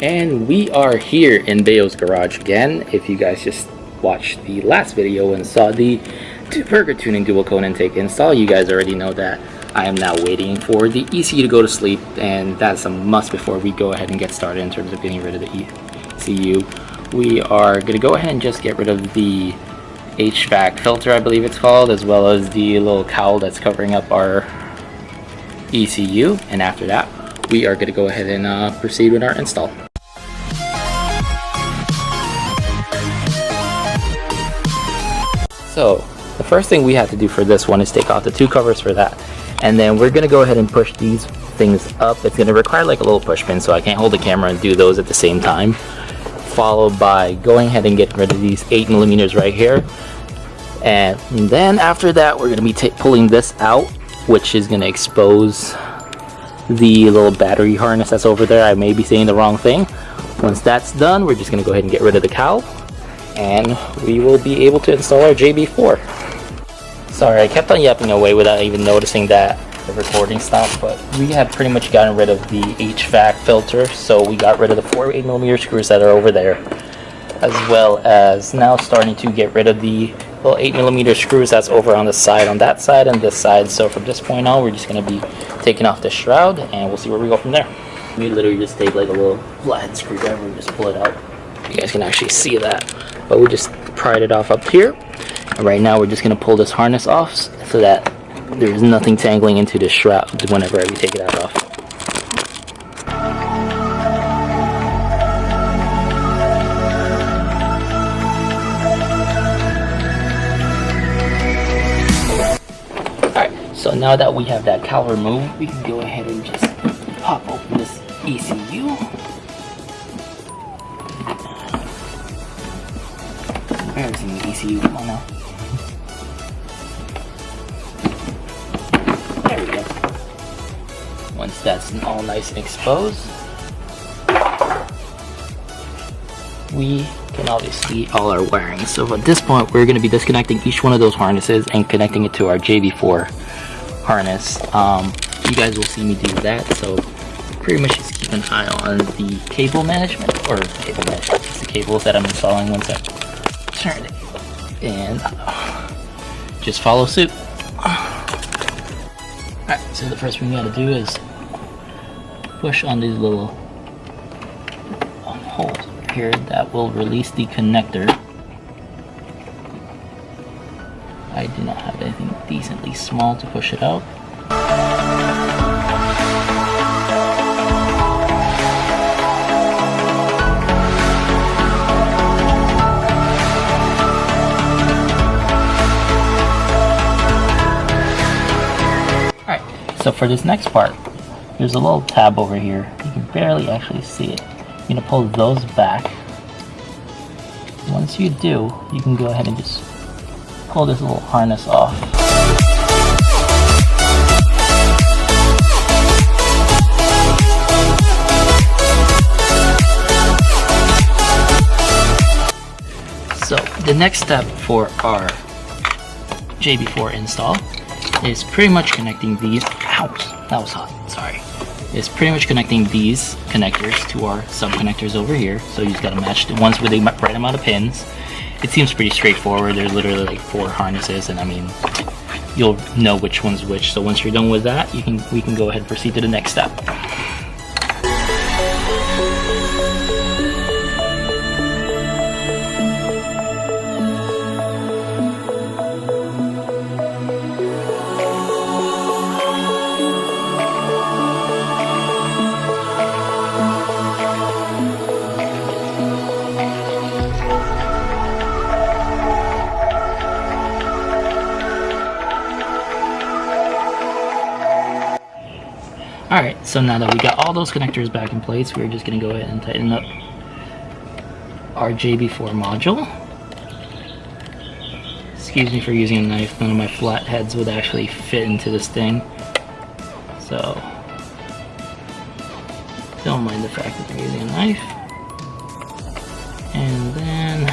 And we are here in Bayo's garage again. If you guys just watched the last video and saw the burger tuning dual cone intake install, you guys already know that I am now waiting for the ECU to go to sleep, and that's a must before we go ahead and get started in terms of getting rid of the ECU. We are going to go ahead and just get rid of the HVAC filter, I believe it's called, as well as the little cowl that's covering up our ECU, and after that we are going to go ahead and proceed with our install. So the first thing we have to do for this one is take off the two covers for that, and then we're going to go ahead and push these things up. It's going to require like a little push pin, so I can't hold the camera and do those at the same time, followed by going ahead and getting rid of these 8mm right here. And then after that we're going to be pulling this out, which is going to expose the little battery harness that's over there. I may be saying the wrong thing. Once that's done, we're just going to go ahead and get rid of the cowl, and we will be able to install our JB4. Sorry, I kept on yapping away without even noticing that the recording stopped, but we have pretty much gotten rid of the HVAC filter, so we got rid of the 4 8mm screws that are over there, as well as now starting to get rid of the little 8mm screws that's over on the side, on that side and this side. So from this point on, we're just going to be taking off the shroud, and we'll see where we go from there. We literally just take like a little flathead screwdriver and just pull it out. You guys can actually see that, but we just pried it off up here, and right now we're just going to pull this harness off so that there's nothing tangling into the shroud whenever we take it out off. Alright, so now that we have that cowl removed, we can go ahead and just pop open this ECU. Embarrassing the ECU, come on now. There we go. Once that's all nice and exposed, we can obviously all our wiring. So at this point, we're going to be disconnecting each one of those harnesses and connecting it to our JB4 harness. You guys will see me do that, so pretty much just keep an eye on the cable management, it's the cables that I'm installing. Once I turn it, and just follow suit. Alright, so the first thing we gotta do is push on these little holes here that will release the connector. I do not have anything decently small to push it out. So for this next part, there's a little tab over here. You can barely actually see it. You're going to pull those back. Once you do, you can go ahead and just pull this little harness off. So the next step for our JB4 install is pretty much connecting these. Ouch, that was hot. Sorry. It's pretty much connecting these connectors to our sub connectors over here. So you just gotta match the ones with the right amount of pins. It seems pretty straightforward. There's literally like 4 harnesses, and I mean, you'll know which one's which. So once you're done with that, we can go ahead and proceed to the next step. Alright, so now that we got all those connectors back in place, we're just going to go ahead and tighten up our JB4 module. Excuse me for using a knife, none of my flat heads would actually fit into this thing. So, don't mind the fact that I'm using a knife. And then,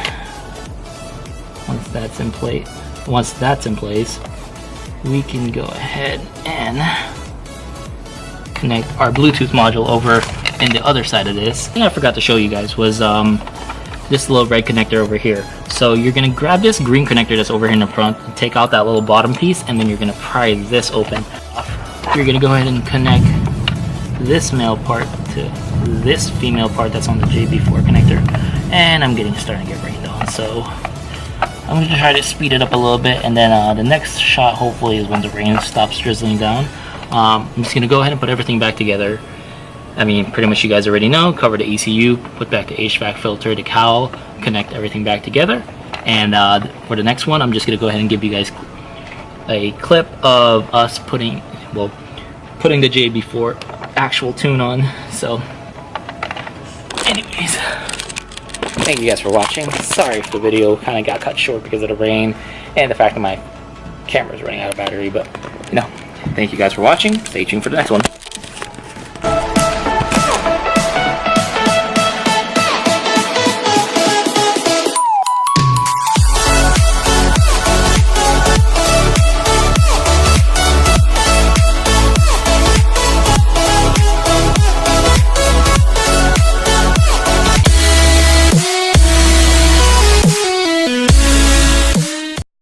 once that's in place, we can go ahead and connect our Bluetooth module over And the other side of this, thing I forgot to show you guys was this little red connector over here. So you're gonna grab this green connector that's over here in the front, and take out that little bottom piece, and then you're gonna pry this open. You're gonna go ahead and connect this male part to this female part that's on the JB4 connector. And I'm starting to get rained on, so I'm gonna try to speed it up a little bit, and then the next shot hopefully is when the rain stops drizzling down. I'm just gonna go ahead and put everything back together. I mean, pretty much you guys already know, cover the ECU, put back the HVAC filter, the cowl, connect everything back together. And for the next one, I'm just gonna go ahead and give you guys a clip of us putting the JB4 actual tune on. So anyways, thank you guys for watching. Sorry if the video kind of got cut short because of the rain and the fact that my camera's running out of battery, but you know, thank you guys for watching. Stay tuned for the next one.